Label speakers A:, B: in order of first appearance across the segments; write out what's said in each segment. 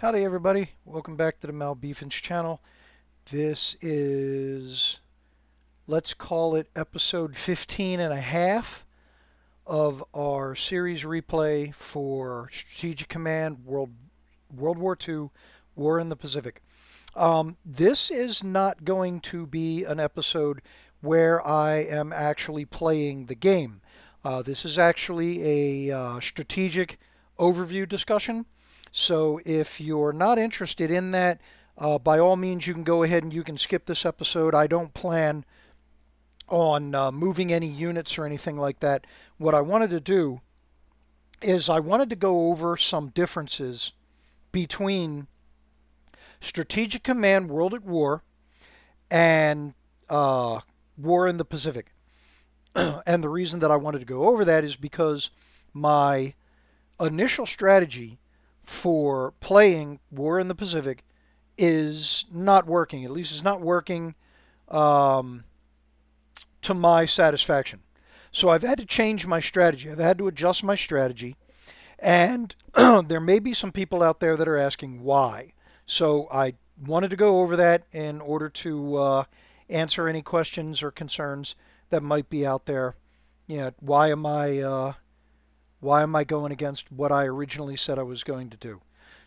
A: Howdy everybody, welcome back to the Malbeefance channel. This is, let's call it episode 15 and a half of our series replay for Strategic Command World War II, War in the Pacific. This is not going to be an episode where I am actually playing the game. This is actually a strategic overview discussion. So if you're not interested in that, by all means, you can go ahead and you can skip this episode. I don't plan on moving any units or anything like that. What I wanted to do is I wanted to go over some differences between Strategic Command World at War and War in the Pacific. And the reason that I wanted to go over that is because my initial strategy for playing War in the Pacific is not working. At least it's not working um, to my satisfaction. So I've had to change my strategy. I've had to adjust my strategy. And there may be some people out there that are asking why. So I wanted to go over that in order to answer any questions or concerns that might be out there. Why am I going against what I originally said I was going to do?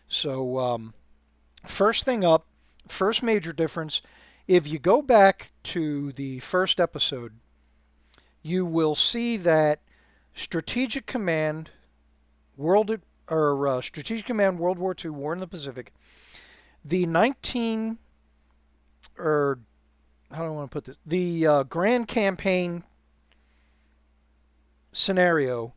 A: So first thing up, first major difference. If you go back to the first episode, you will see that Strategic Command Strategic Command World War II, War in the Pacific, the 19 or how do I want to put this? The Grand Campaign scenario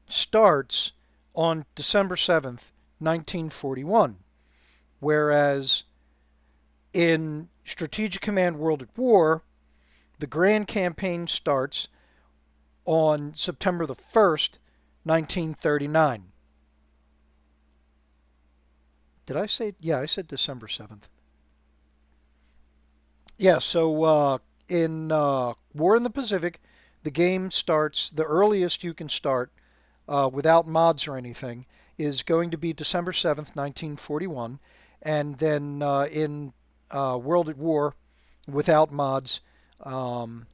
A: starts on December 7th, 1941, whereas in Strategic Command World at War, the Grand Campaign starts on September the 1st, 1939. Did I say? Yeah, I said December 7th. Yeah, so in War in the Pacific, the game starts, the earliest you can start without mods or anything is going to be December 7th, 1941. And then in World at War, without mods or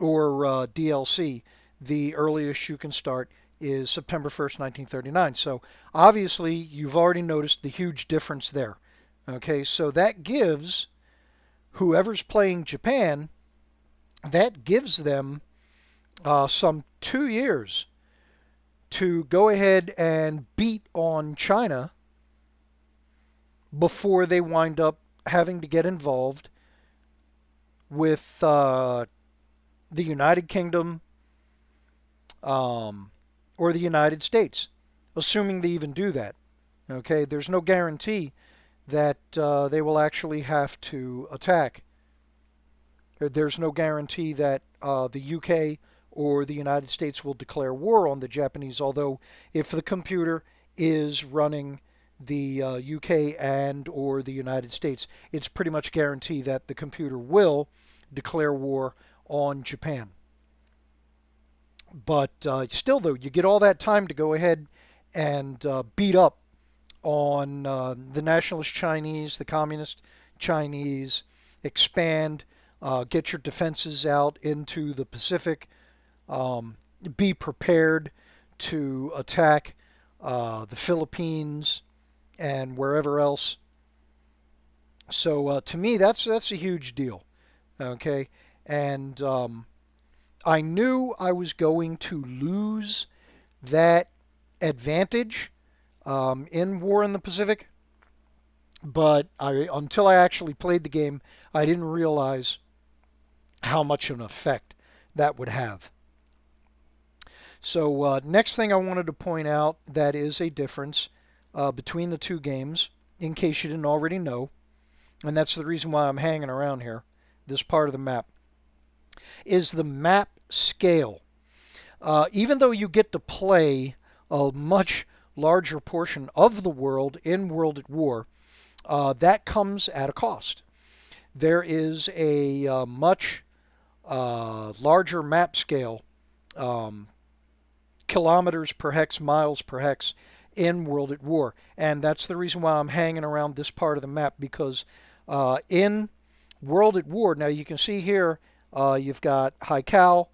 A: DLC, the earliest you can start is September 1st, 1939. So obviously, you've already noticed the huge difference there. Okay, so that gives whoever's playing Japan, that gives them some 2 years to go ahead and beat on China before they wind up having to get involved with the United Kingdom or the United States, assuming they even do that. Okay, there's no guarantee that they will actually have to attack. There's no guarantee that the UK or the United States will declare war on the Japanese, although if the computer is running the UK and or the United States, it's pretty much guaranteed that the computer will declare war on Japan. But still, though, you get all that time to go ahead and beat up on the nationalist Chinese, the communist Chinese, expand, get your defenses out into the Pacific, be prepared to attack the Philippines and wherever else. So to me, that's a huge deal. Okay, and I knew I was going to lose that advantage in War in the Pacific, but until I actually played the game, I didn't realize how much of an effect that would have. So next thing I wanted to point out that is a difference between the two games, in case you didn't already know, and that's the reason why I'm hanging around here, this part of the map, is the map scale. Even though you get to play a much larger portion of the world in World at War, that comes at a cost. There is a much larger map scale, kilometers per hex, miles per hex, in World at War. And that's the reason why I'm hanging around this part of the map, because in World at War, now you can see here, you've got Haikou,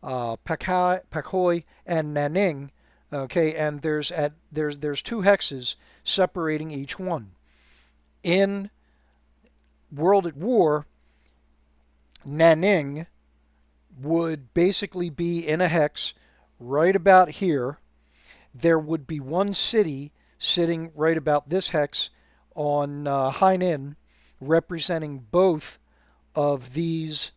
A: Pakhoi, and Nanning. Okay, and there's two hexes separating each one. In World at War, Nanning would basically be in a hex right about here. There would be one city sitting right about this hex on Hainan, representing both of these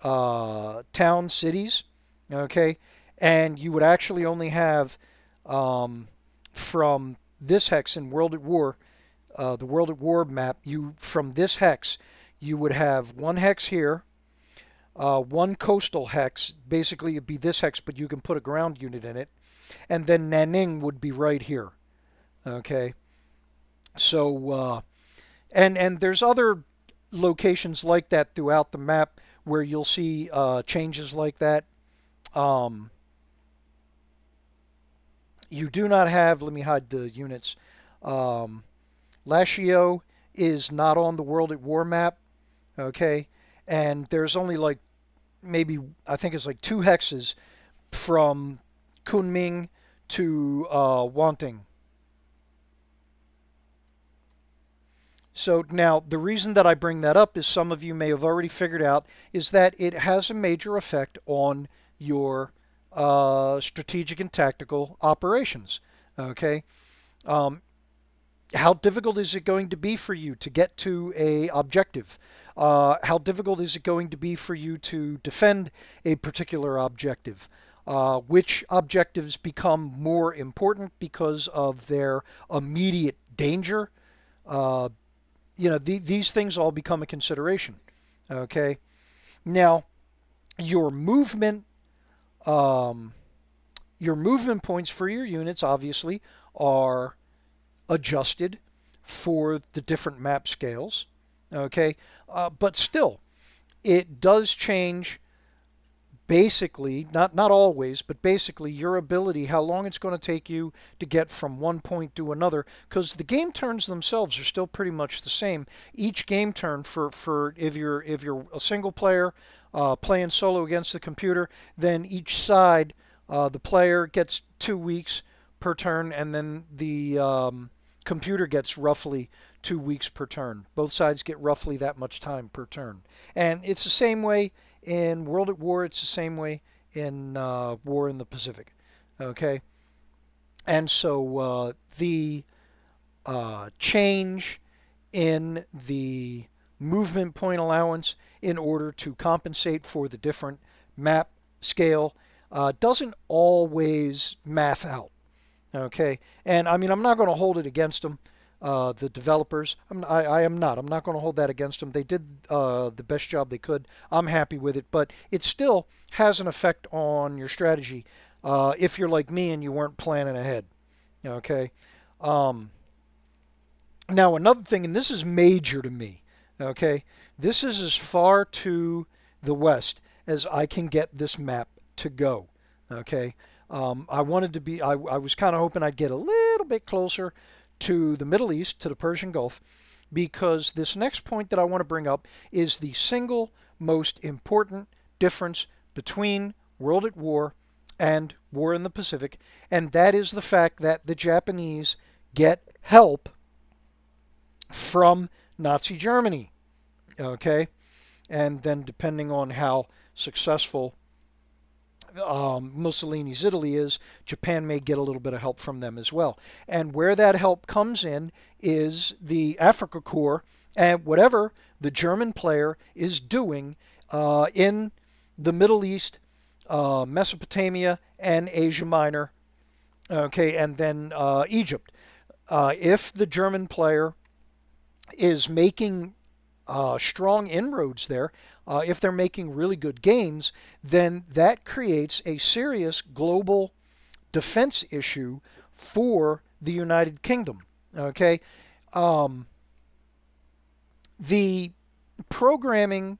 A: town cities. Okay, and you would actually only have from this hex in World at War, the World at War map. From this hex, you would have one hex here, one coastal hex. Basically, it'd be this hex, but you can put a ground unit in it, and then Nanning would be right here. Okay, so and there's other locations like that throughout the map where you'll see changes like that. Um, you do not have. Let me hide the units. Um, Lashio is not on the World at War map. Okay, and there's only like maybe I think it's like two hexes from Kunming to Wanting. So now the reason that I bring that up is some of you may have already figured out is that it has a major effect on your strategic and tactical operations. Okay, um, how difficult is it going to be for you to get to a objective? How difficult is it going to be for you to defend a particular objective? Which objectives become more important because of their immediate danger? Uh, these things all become a consideration. Okay. Now, your movement, um, your movement points for your units obviously are adjusted for the different map scales. Okay, but still, it does change basically, not always, but basically your ability, how long it's going to take you to get from one point to another, because the game turns themselves are still pretty much the same. Each game turn for if you're a single player playing solo against the computer, then each side the player gets 2 weeks per turn, and then the computer gets roughly 2 weeks per turn. Both sides get roughly that much time per turn, and it's the same way in World at War. It's the same way in War in the Pacific. Okay, and so the change in the movement point allowance in order to compensate for the different map scale doesn't always math out. Okay, and I mean I'm not going to hold it against them. The developers, I am not. I'm not going to hold that against them. They did the best job they could. I'm happy with it, but it still has an effect on your strategy if you're like me and you weren't planning ahead. Okay. Um, Now another thing, and this is major to me. Okay, this is as far to the west as I can get this map to go. Okay. I wanted to be. I was kind of hoping I'd get a little bit closer to the Middle East, to the Persian Gulf, because this next point that I want to bring up is the single most important difference between World at War and War in the Pacific, and that is the fact that the Japanese get help from Nazi Germany. Okay? And then depending on how successful Mussolini's Italy is, Japan may get a little bit of help from them as well. And where that help comes in is the Africa Corps and whatever the German player is doing in the Middle East, Mesopotamia, and Asia Minor. Okay, and then Egypt. If the German player is making strong inroads there, if they're making really good gains, then that creates a serious global defense issue for the United Kingdom. Okay, um, the programming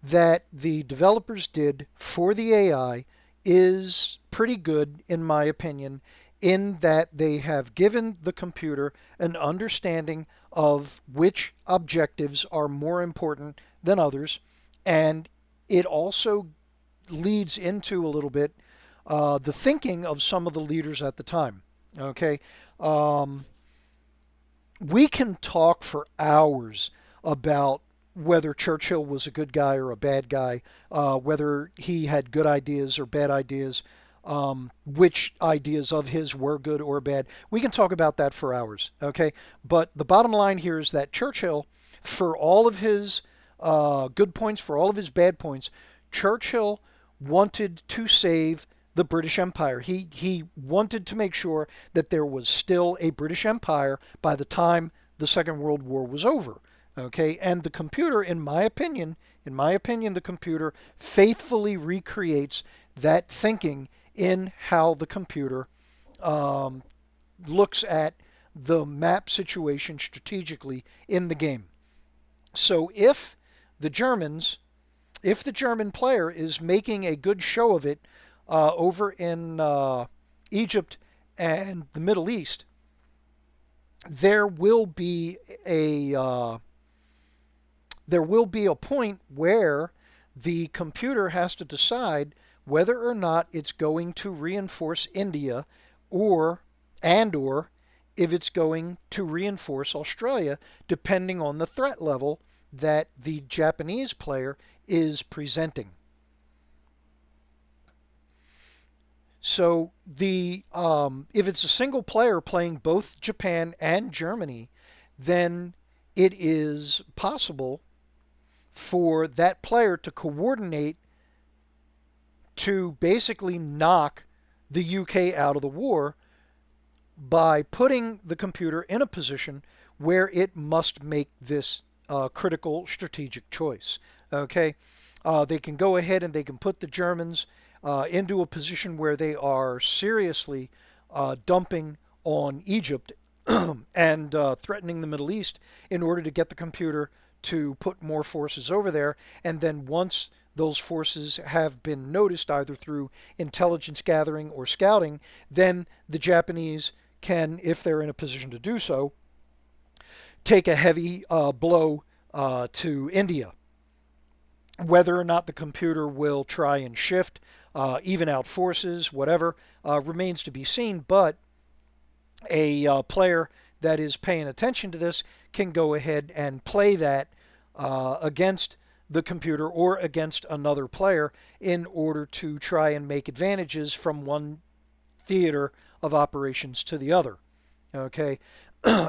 A: that the developers did for the AI is pretty good, in my opinion, in that they have given the computer an understanding of which objectives are more important than others, and it also leads into a little bit the thinking of some of the leaders at the time. Okay, um, we can talk for hours about whether Churchill was a good guy or a bad guy, whether he had good ideas or bad ideas, which ideas of his were good or bad. We can talk about that for hours, okay? But the bottom line here is that Churchill, for all of his good points, for all of his bad points, Churchill wanted to save the British Empire. He wanted to make sure that there was still a British Empire by the time the Second World War was over. Okay, and the computer, in my opinion, the computer faithfully recreates that thinking in how the computer um, looks at the map situation strategically in the game. So the Germans, if the German player is making a good show of it over in Egypt and the Middle East, there will be a point where the computer has to decide whether or not it's going to reinforce India or or if it's going to reinforce Australia, depending on the threat level that the Japanese player is presenting. So the if it's a single player playing both Japan and Germany, then it is possible for that player to coordinate to basically knock the UK out of the war by putting the computer in a position where it must make this critical strategic choice. Okay, they can go ahead and they can put the Germans into a position where they are seriously dumping on Egypt and threatening the Middle East in order to get the computer to put more forces over there. And then once those forces have been noticed either through intelligence gathering or scouting, then the Japanese can, if they're in a position to do so, take a heavy blow to India. Whether or not the computer will try and shift, even out forces, whatever, remains to be seen. But a player that is paying attention to this can go ahead and play that against the computer or against another player in order to try and make advantages from one theater of operations to the other. Okay,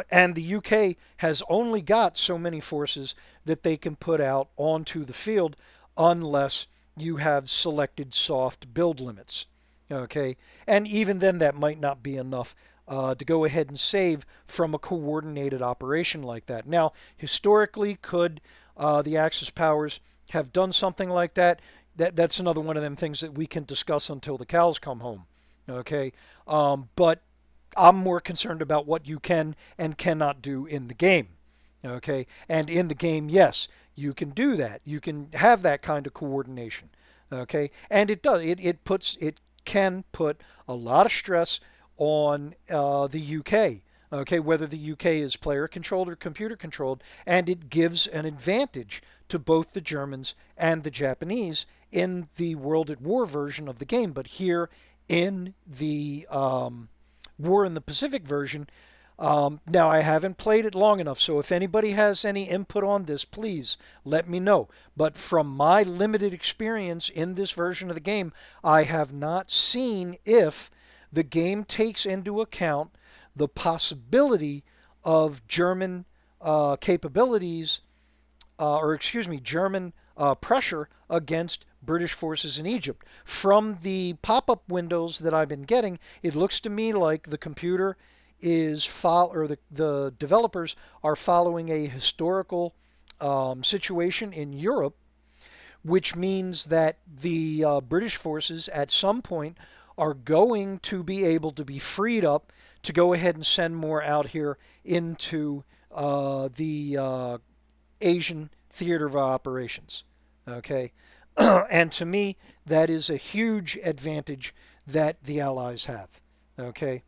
A: and the UK has only got so many forces that they can put out onto the field unless you have selected soft build limits. Okay, and even then that might not be enough to go ahead and save from a coordinated operation like that. Now, historically, could the Axis powers have done something like that? That's another one of them things that we can discuss until the cows come home. Okay, but I'm more concerned about what you can and cannot do in the game. Okay, and in the game, yes, you can do that. You can have that kind of coordination. Okay, and it does. It can put a lot of stress on the UK. Okay, whether the UK is player controlled or computer controlled, and it gives an advantage to both the Germans and the Japanese in the World at War version of the game. But here in the War in the Pacific version, now I haven't played it long enough, so if anybody has any input on this, please let me know. But from my limited experience in this version of the game, I have not seen if the game takes into account the possibility of German capabilities, or excuse me, German pressure against British forces in Egypt. From the pop-up windows that I've been getting, it looks to me like the computer is or the developers are following a historical situation in Europe, which means that the British forces at some point are going to be able to be freed up to go ahead and send more out here into the Asian theater of operations. Okay, and to me, that is a huge advantage that the Allies have. Okay,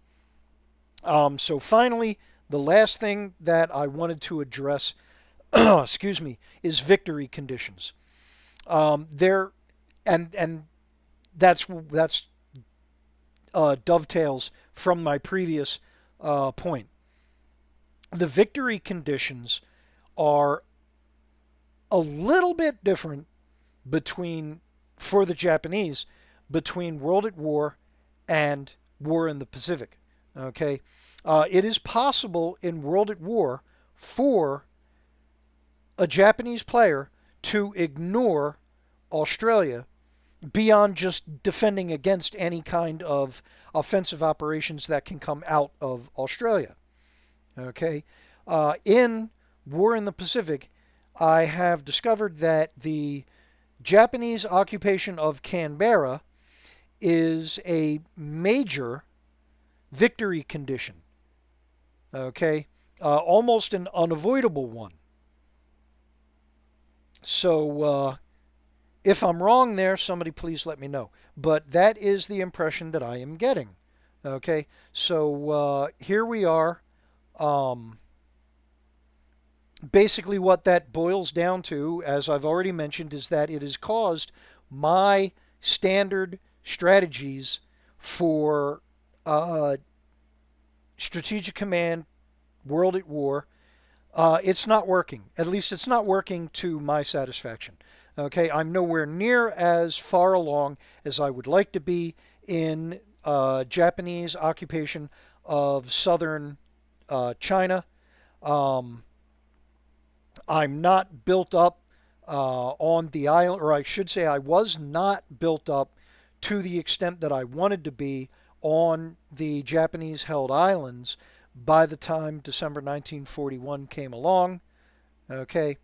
A: So finally, the last thing that I wanted to address, excuse me, is victory conditions. There, and that's dovetails from my previous point. The victory conditions are a little bit different between for the Japanese between World at War and War in the Pacific. Okay, it is possible in World at War for a Japanese player to ignore Australia beyond just defending against any kind of offensive operations that can come out of Australia. Okay, in War in the Pacific, I have discovered that the Japanese occupation of Canberra is a major victory condition. Okay, almost an unavoidable one. So if I'm wrong there, somebody please let me know. But that is the impression that I am getting. Okay, so here we are. Um, Basically, what that boils down to, as I've already mentioned, is that it has caused my standard strategies for uh, Strategic Command World at War. It's not working. At least it's not working to my satisfaction. Okay, I'm nowhere near as far along as I would like to be in Japanese occupation of southern China. Um, I'm not built up on the island, or I should say, I was not built up to the extent that I wanted to be on the Japanese held islands by the time December 1941 came along. Okay,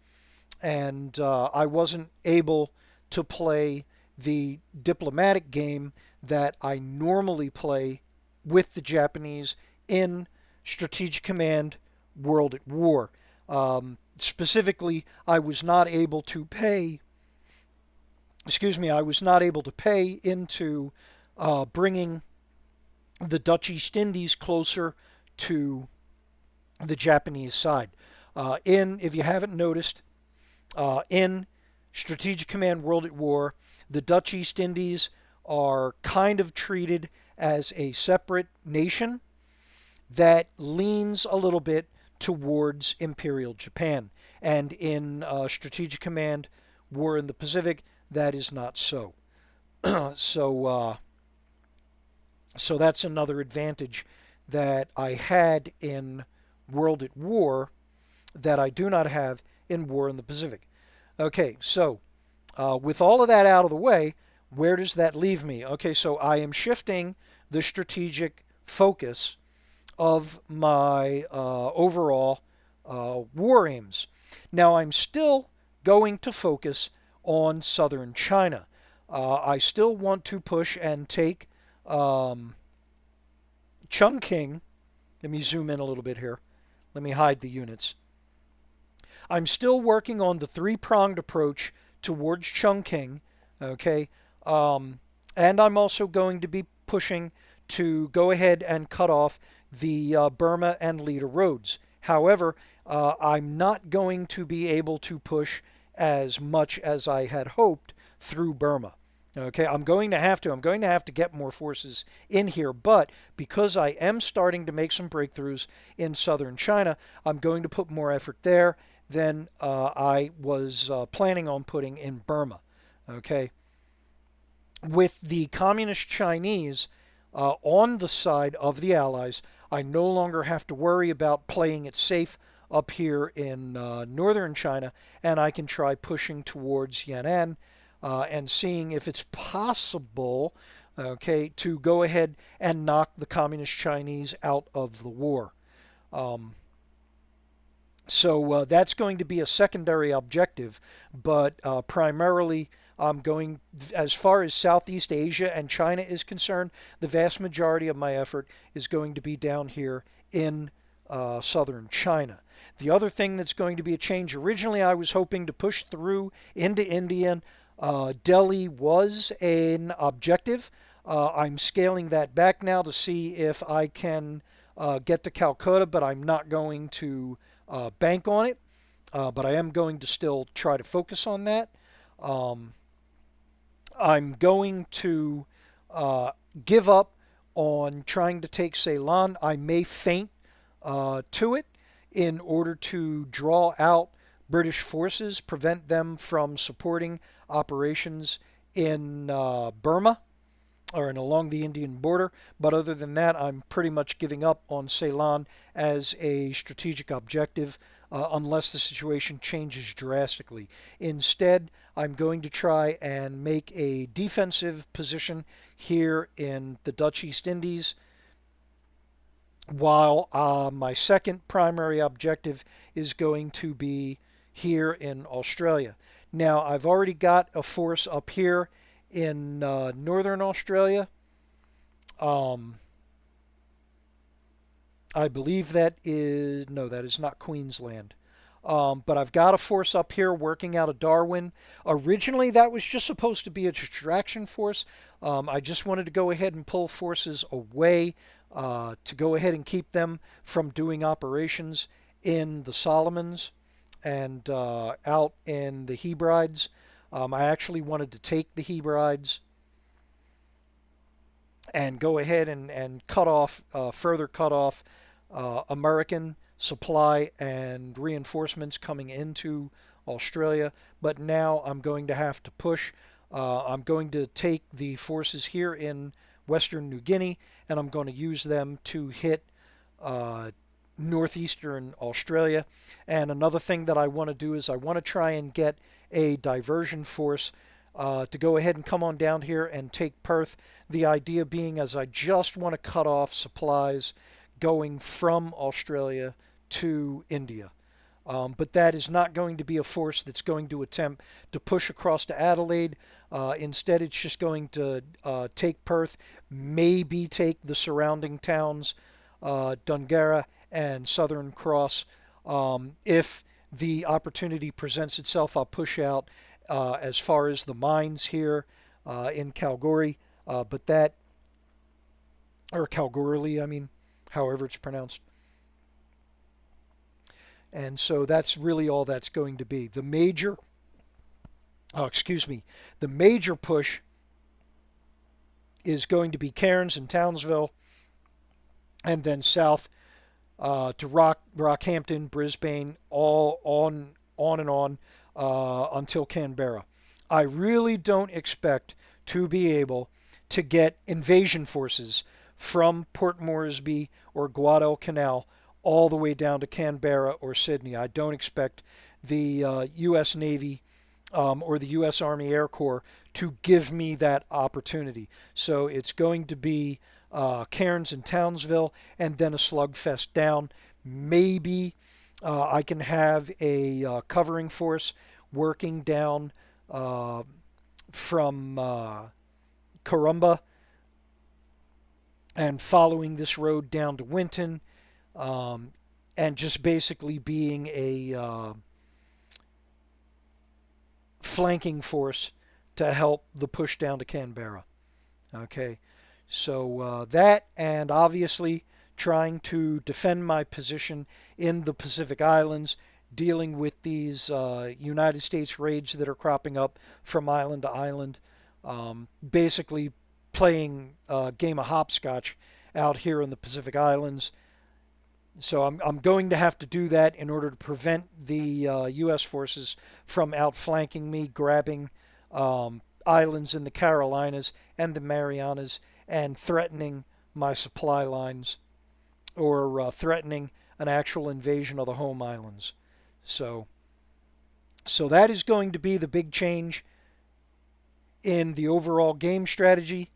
A: and I wasn't able to play the diplomatic game that I normally play with the Japanese in Strategic Command World at War. Specifically, I was not able to pay, excuse me, I was not able to pay into bringing the Dutch East Indies closer to the Japanese side. If you haven't noticed, in Strategic Command World at War, the Dutch East Indies are kind of treated as a separate nation that leans a little bit towards Imperial Japan. And in Strategic Command War in the Pacific, that is not so. so, so that's another advantage that I had in World at War that I do not have in War in the Pacific. Okay, so with all of that out of the way, where does that leave me? Okay, so I am shifting the strategic focus of my overall war aims. Now, I'm still going to focus on southern China. I still want to push and take Chungking. Let me zoom in a little bit here. Let me hide the units. I'm still working on the three-pronged approach towards Chungking, okay? And I'm also going to be pushing to go ahead and cut off the Burma and Lida roads. However, I'm not going to be able to push as much as I had hoped through Burma. Okay, I'm going to have to. I'm going to have to get more forces in here, but because I am starting to make some breakthroughs in southern China, I'm going to put more effort there than I was planning on putting in Burma. Okay, with the communist Chinese on the side of the Allies, I no longer have to worry about playing it safe up here in northern China, and I can try pushing towards Yan'an and seeing if it's possible, okay, to go ahead and knock the communist Chinese out of the war. Um, so that's going to be a secondary objective, but primarily I'm going, as far as Southeast Asia and China is concerned, the vast majority of my effort is going to be down here in southern China. The other thing that's going to be a change, originally I was hoping to push through into India. Delhi was an objective. I'm scaling that back now to see if I can get to Calcutta, but I'm not going to bank on it. But I am going to still try to focus on that. Um, I'm going to uh, give up on trying to take Ceylon. I may feint to it in order to draw out British forces, prevent them from supporting operations in Burma or in along the Indian border. But other than that, I'm pretty much giving up on Ceylon as a strategic objective unless the situation changes drastically. Instead, I'm going to try and make a defensive position here in the Dutch East Indies, while my second primary objective is going to be here in Australia. Now, I've already got a force up here in northern Australia. Um, I believe that is, no, that is not Queensland. But I've got a force up here working out of Darwin. Originally, that was just supposed to be a distraction force. I just wanted to go ahead and pull forces away to go ahead and keep them from doing operations in the Solomons and out in the Hebrides. I actually wanted to take the Hebrides and go ahead and cut off, further cut off American supply and reinforcements coming into Australia. But now I'm going to have to push. I'm going to take the forces here in Western New Guinea and I'm going to use them to hit uh, northeastern Australia. And another thing that I want to do is I want to try and get a diversion force to go ahead and come on down here and take Perth. The idea being as I just want to cut off supplies going from Australia to India. But that is not going to be a force that's going to attempt to push across to Adelaide. Instead, it's just going to take Perth, maybe take the surrounding towns, Dungara and Southern Cross. If the opportunity presents itself, I'll push out as far as the mines here in Kalgoorlie. But that, or Kalgoorlie, I mean, however it's pronounced. And so that's really all that's going to be. The major, excuse me, the major push is going to be Cairns and Townsville, and then south to Rockhampton, Brisbane, all on and on until Canberra. I really don't expect to be able to get invasion forces from Port Moresby or Guadalcanal all the way down to Canberra or Sydney. I don't expect the U.S. Navy or the U.S. Army Air Corps to give me that opportunity. So it's going to be Cairns and Townsville and then a slugfest down. Maybe I can have a covering force working down from Corumba and following this road down to Winton, and just basically being a flanking force to help the push down to Canberra. Okay, so that, and obviously trying to defend my position in the Pacific Islands, dealing with these United States raids that are cropping up from island to island, basically playing a game of hopscotch out here in the Pacific Islands. So I'm going to have to do that in order to prevent the U.S. forces from outflanking me, grabbing islands in the Carolinas and the Marianas, and threatening my supply lines, or threatening an actual invasion of the home islands. So, so that is going to be the big change in the overall game strategy.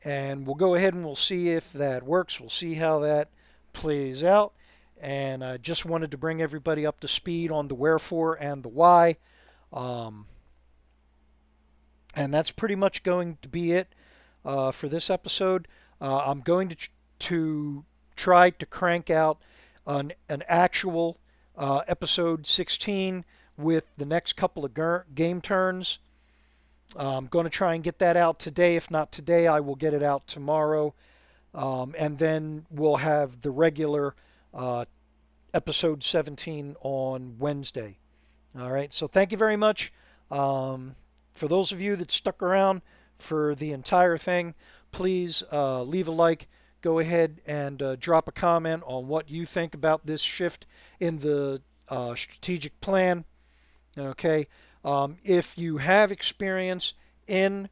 A: And we'll go ahead and we'll see if that works. We'll see how that plays out. And I just wanted to bring everybody up to speed on the wherefore and the why. Um, and that's pretty much going to be it for this episode. I'm going to try to crank out an actual episode 16 with the next couple of game turns. I'm going to try and get that out today. If not today, I will get it out tomorrow. And then we'll have the regular episode 17 on Wednesday. All right, so thank you very much. For those of you that stuck around for the entire thing, please leave a like. Go ahead and drop a comment on what you think about this shift in the strategic plan. Okay, if you have experience in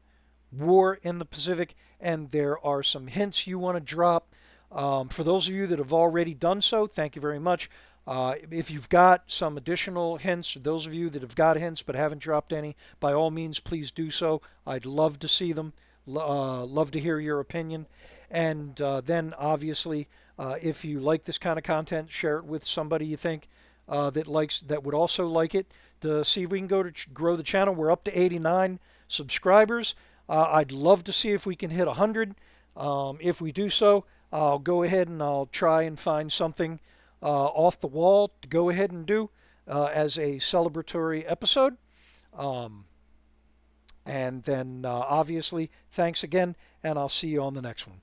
A: war in the Pacific and there are some hints you want to drop, for those of you that have already done so, thank you very much. If you've got some additional hints, those of you that have got hints but haven't dropped any, by all means, please do so. I'd love to see them, love to hear your opinion. And then, obviously, if you like this kind of content, share it with somebody you think that would also like it, to see if we can grow the channel. We're up to 89 subscribers. I'd love to see if we can hit 100. If we do so, I'll go ahead and I'll try and find something off the wall to go ahead and do as a celebratory episode. Um, and then obviously, thanks again, and I'll see you on the next one.